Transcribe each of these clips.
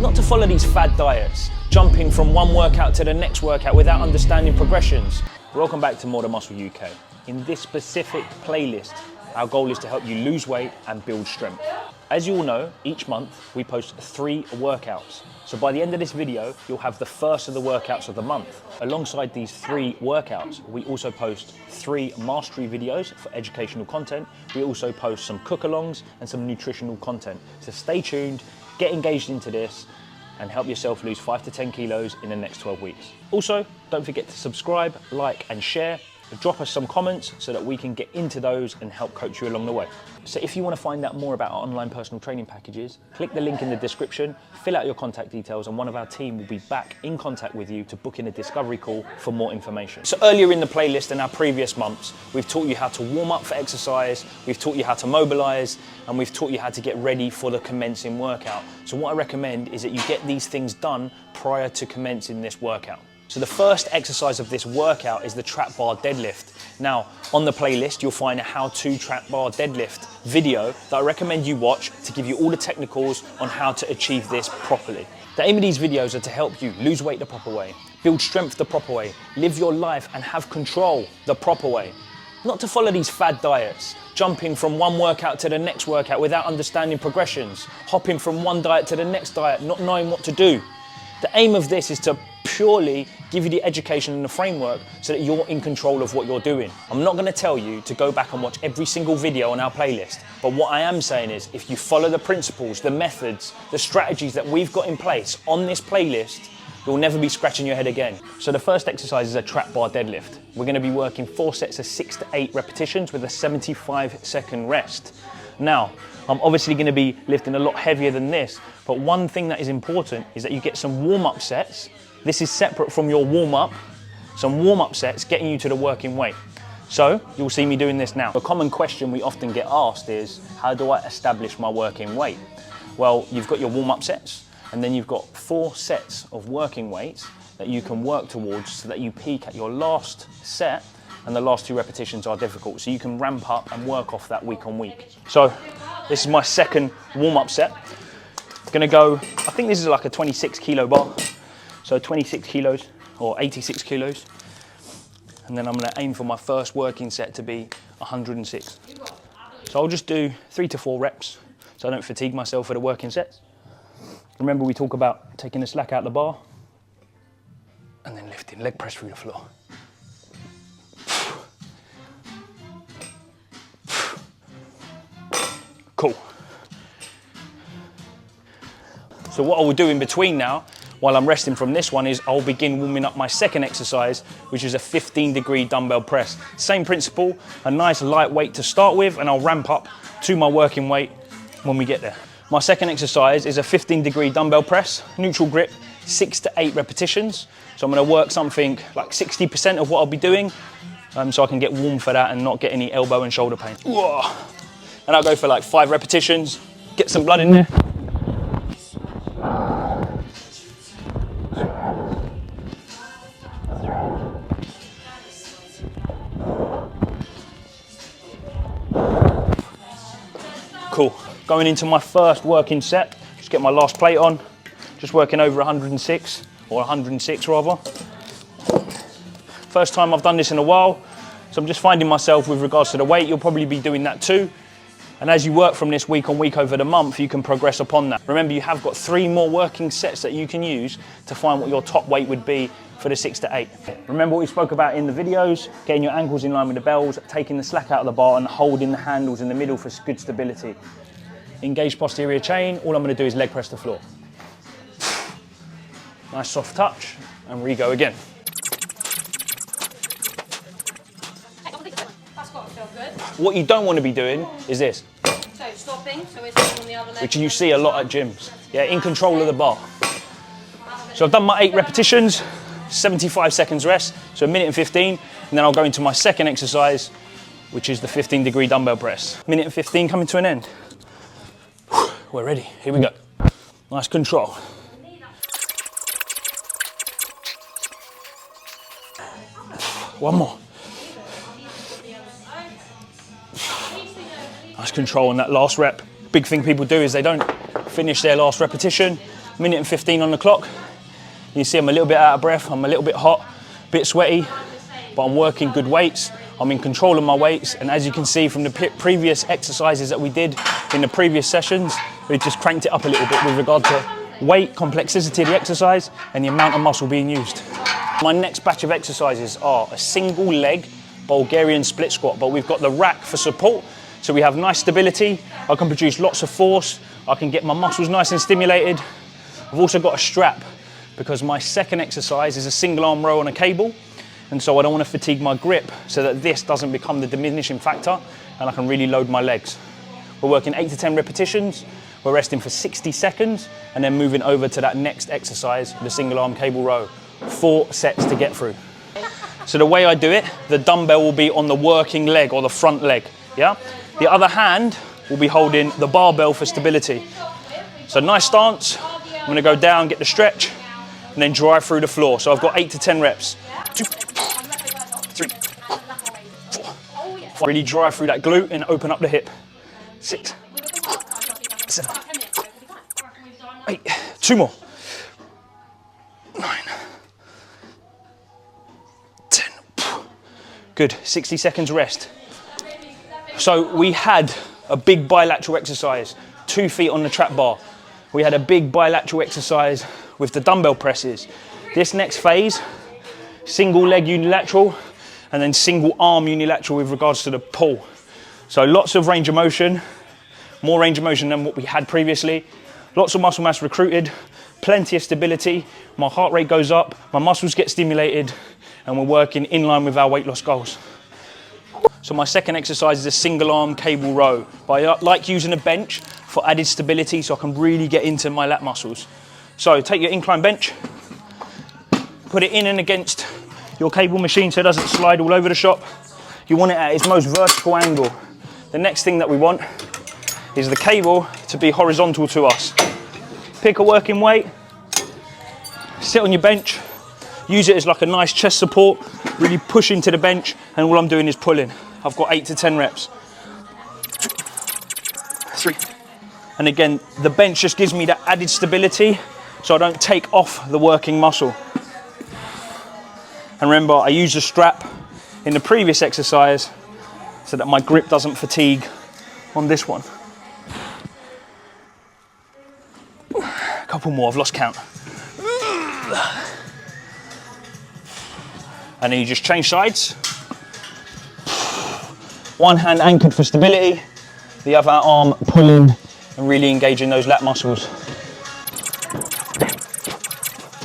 Not to follow these fad diets, jumping from one workout to the next workout without understanding progressions. Welcome back to More Than Muscle UK. In this specific playlist, our goal is to help you lose weight and build strength. As you all know, each month we post 3 workouts. So by the end of this video, you'll have the first of the workouts of the month. Alongside these 3 workouts, we also post 3 mastery videos for educational content. We also post some cook-alongs and some nutritional content. So stay tuned, get engaged into this, and help yourself lose 5 to 10 kilos in the next 12 weeks. Also, don't forget to subscribe, like, and share. Drop us some comments so that we can get into those and help coach you along the way. So if you want to find out more about our online personal training packages, click the link in the description, fill out your contact details, and one of our team will be back in contact with you to book in a discovery call for more information. So earlier in the playlist in our previous months, we've taught you how to warm up for exercise, we've taught you how to mobilize, and we've taught you how to get ready for the commencing workout. So what I recommend is that you get these things done prior to commencing this workout. So the first exercise of this workout is the Trap Bar Deadlift. Now, on the playlist, you'll find a how-to Trap Bar Deadlift video that I recommend you watch to give you all the technicals on how to achieve this properly. The aim of these videos are to help you lose weight the proper way, build strength the proper way, live your life and have control the proper way. Not to follow these fad diets, jumping from one workout to the next workout without understanding progressions, hopping from one diet to the next diet, not knowing what to do. The aim of this is to purely give you the education and the framework so that you're in control of what you're doing. I'm not going to tell you to go back and watch every single video on our playlist, but what I am saying is if you follow the principles, the methods, the strategies that we've got in place on this playlist, you'll never be scratching your head again. So the first exercise is a Trap Bar Deadlift. We're going to be working 4 sets of 6 to 8 repetitions with a 75-second rest. Now, I'm obviously going to be lifting a lot heavier than this, but one thing that is important is that you get some warm-up sets. This is separate from your warm-up, some warm-up sets getting you to the working weight. So you'll see me doing this now. A common question we often get asked is, how do I establish my working weight? Well, you've got your warm-up sets, and then you've got 4 sets of working weights that you can work towards so that you peak at your last set and the last 2 repetitions are difficult. So you can ramp up and work off that week on week. So this is my second warm-up set. I'm gonna go, I think this is like a 26 kilo bar. So 26 kilos or 86 kilos. And then I'm gonna aim for my first working set to be 106. So I'll just do 3 to 4 reps so I don't fatigue myself for the working sets. Remember, we talk about taking the slack out the bar and then lifting, leg press through the floor. Cool. So what I will do in between now, while I'm resting from this one, is I'll begin warming up my second exercise, which is a 15-degree dumbbell press. Same principle, a nice light weight to start with, and I'll ramp up to my working weight when we get there. My second exercise is a 15-degree dumbbell press, neutral grip, 6 to 8 repetitions. So I'm gonna work something like 60% of what I'll be doing, so I can get warm for that and not get any elbow and shoulder pain. Whoa. And I'll go for like 5 repetitions, get some blood in there. Cool. Going into my first working set, just get my last plate on, just working over 106, or 106 rather. First time I've done this in a while, so I'm just finding myself with regards to the weight. You'll probably be doing that too. And as you work from this week on week over the month, you can progress upon that. Remember, you have got 3 more working sets that you can use to find what your top weight would be for the 6 to 8. Remember what we spoke about in the videos, getting your ankles in line with the bells, taking the slack out of the bar and holding the handles in the middle for good stability. Engage posterior chain, all I'm gonna do is leg press the floor. Nice soft touch, and re-go again. What you don't want to be doing is this. So stopping, so it's on the other leg. Which you see a lot at gyms. Yeah, in control of the bar. So I've done my 8 repetitions, 75 seconds rest, so 1 minute and 15, and then I'll go into my second exercise, which is the 15-degree dumbbell press. 1 minute and 15 coming to an end. We're ready, here we go. Nice control. One more. Nice control on that last rep. Big thing people do is they don't finish their last repetition. minute and 15 on the clock. You see I'm a little bit out of breath, I'm a little bit hot, a bit sweaty, but I'm working good weights. I'm in control of my weights, and as you can see from the previous exercises that we did in the previous sessions, we just cranked it up a little bit with regard to weight, complexity of the exercise, and the amount of muscle being used. My next batch of exercises are a single leg Bulgarian split squat, but we've got the rack for support, so we have nice stability. I can produce lots of force, I can get my muscles nice and stimulated. I've also got a strap, because my second exercise is a single arm row on a cable, and so I don't want to fatigue my grip so that this doesn't become the diminishing factor and I can really load my legs. We're working 8 to 10 repetitions, we're resting for 60 seconds and then moving over to that next exercise, the single arm cable row. 4 sets to get through. So the way I do it, the dumbbell will be on the working leg or the front leg, yeah? The other hand will be holding the barbell for stability. So nice stance, I'm gonna go down, get the stretch, and then drive through the floor. So I've got 8 to 10 reps. 2, 3, 4, 5. Really drive through that glute and open up the hip. 6, 7, 8, 2 more. 9, 10. Good, 60 seconds rest. So we had a big bilateral exercise, 2 feet on the trap bar. We had a big bilateral exercise with the dumbbell presses. This next phase, single leg unilateral, and then single arm unilateral with regards to the pull. So lots of range of motion, more range of motion than what we had previously. Lots of muscle mass recruited, plenty of stability. My heart rate goes up, my muscles get stimulated, and we're working in line with our weight loss goals. So my second exercise is a single arm cable row. But I like using a bench for added stability so I can really get into my lat muscles. So take your incline bench, put it in and against your cable machine so it doesn't slide all over the shop. You want it at its most vertical angle. The next thing that we want is the cable to be horizontal to us. Pick a working weight, sit on your bench, use it as like a nice chest support, really push into the bench, and all I'm doing is pulling. I've got 8 to 10 reps. 2, 3. And again, the bench just gives me that added stability so I don't take off the working muscle. And remember, I used a strap in the previous exercise so that my grip doesn't fatigue on this one. A couple more, I've lost count. And then you just change sides. One hand anchored for stability, the other arm pulling and really engaging those lat muscles.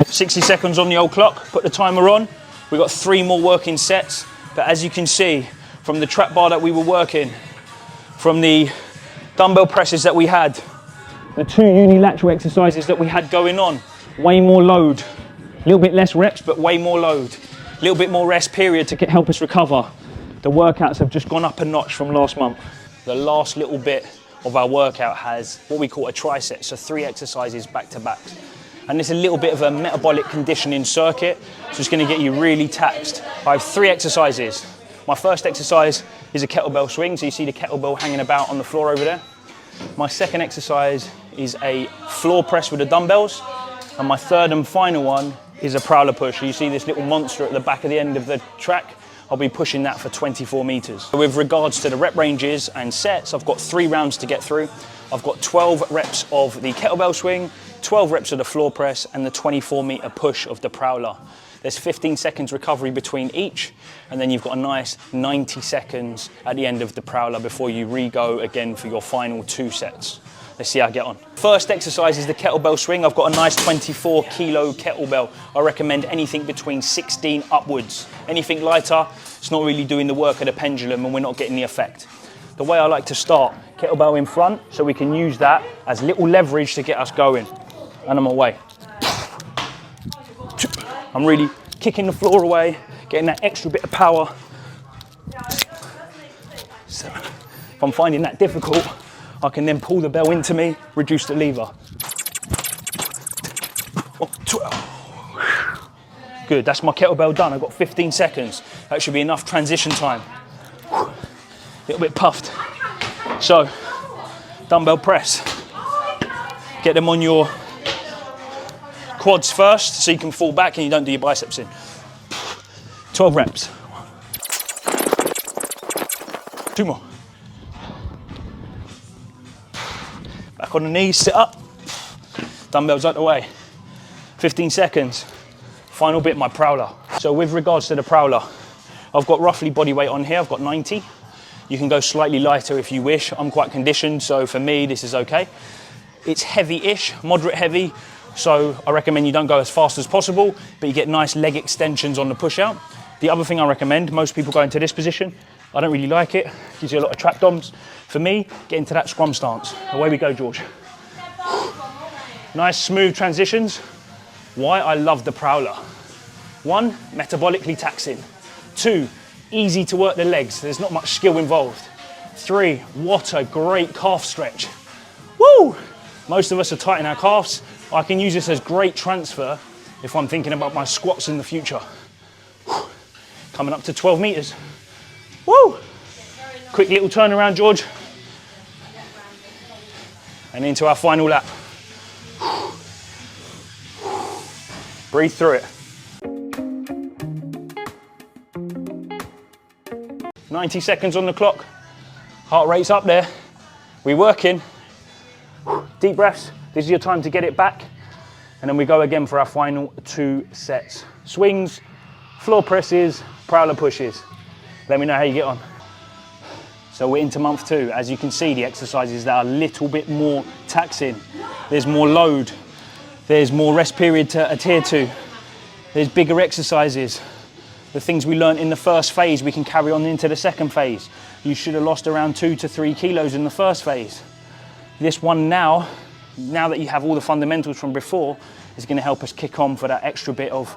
60 seconds on the old clock, put the timer on. We've got 3 more working sets, but as you can see from the trap bar that we were working, from the dumbbell presses that we had, the 2 unilateral exercises that we had going on, way more load, a little bit less reps, but way more load, a little bit more rest period to help us recover. The workouts have just gone up a notch from last month. The last little bit of our workout has what we call a tricep, so 3 exercises back to back. And it's a little bit of a metabolic conditioning circuit, so it's going to get you really taxed. I have 3 exercises. My first exercise is a kettlebell swing, so you see the kettlebell hanging about on the floor over there. My second exercise is a floor press with the dumbbells, and my third and final one is a prowler push. So you see this little monster at the back of the end of the track. I'll be pushing that for 24 meters. With regards to the rep ranges and sets, I've got 3 rounds to get through. I've got 12 reps of the kettlebell swing, 12 reps of the floor press, and the 24-meter push of the prowler. There's 15 seconds recovery between each, and then you've got a nice 90 seconds at the end of the prowler before you re-go again for your final 2 sets. Let's see how I get on. First exercise is the kettlebell swing. I've got a nice 24 kilo kettlebell. I recommend anything between 16 upwards. Anything lighter, it's not really doing the work of the pendulum and we're not getting the effect. The way I like to start, kettlebell in front, so we can use that as little leverage to get us going. And I'm away. I'm really kicking the floor away, getting that extra bit of power. 7. If I'm finding that difficult, I can then pull the bell into me, reduce the lever. 12. Good, that's my kettlebell done. I've got 15 seconds. That should be enough transition time. A little bit puffed. So, dumbbell press. Get them on your quads first so you can fall back and you don't do your biceps in. 12 reps. 2 more. Back on the knees, sit up. Dumbbells out the way. 15 seconds. Final bit, my prowler. So with regards to the prowler, I've got roughly body weight on here. I've got 90. You can go slightly lighter if you wish. I'm quite conditioned, so for me, this is okay. It's heavy-ish, moderate heavy. So I recommend you don't go as fast as possible, but you get nice leg extensions on the push out. The other thing I recommend, most people go into this position. I don't really like it. Gives you a lot of trap DOMs. For me, get into that scrum stance. Away we go, George. Nice smooth transitions. Why I love the prowler. 1, metabolically taxing. 2, easy to work the legs. There's not much skill involved. 3, what a great calf stretch. Woo! Most of us are tight in our calves. I can use this as great transfer if I'm thinking about my squats in the future. Coming up to 12 meters. Woo! Quick little turnaround, George. And into our final lap. Breathe through it. 90 seconds on the clock. Heart rate's up there. We're working. Deep breaths. This is your time to get it back. And then we go again for our final 2 sets. Swings, floor presses, prowler pushes. Let me know how you get on. So we're into month 2. As you can see, the exercises that are a little bit more taxing. There's more load. There's more rest period to adhere to. There's bigger exercises. The things we learned in the first phase, we can carry on into the second phase. You should have lost around 2 to 3 kilos in the first phase. This one now that you have all the fundamentals from before, is going to help us kick on for that extra bit of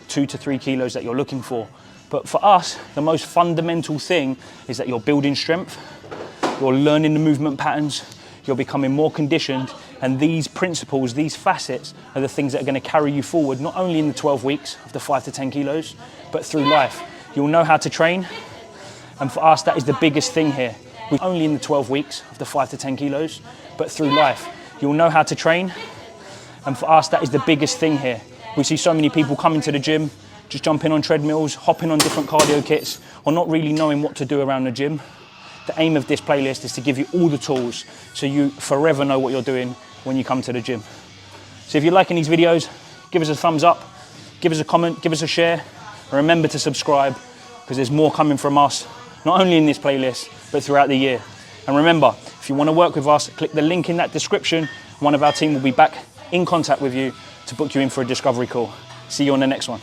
2 to 3 kilos that you're looking for. But for us, the most fundamental thing is that you're building strength, you're learning the movement patterns, you're becoming more conditioned, and these principles, these facets are the things that are going to carry you forward, not only in the 12 weeks of the 5 to 10 kilos, but through life. You'll know how to train, and for us, that is the biggest thing here. We're only in the 12 weeks of the 5 to 10 kilos, but through life. You'll know how to train, and for us, that is the biggest thing here. We see so many people coming to the gym, just jumping on treadmills, hopping on different cardio kits, or not really knowing what to do around the gym. The aim of this playlist is to give you all the tools so you forever know what you're doing when you come to the gym. So if you're liking these videos, give us a thumbs up, give us a comment, give us a share, and remember to subscribe because there's more coming from us, not only in this playlist, but throughout the year. And remember, if you want to work with us, click the link in that description. One of our team will be back in contact with you to book you in for a discovery call. See you on the next one.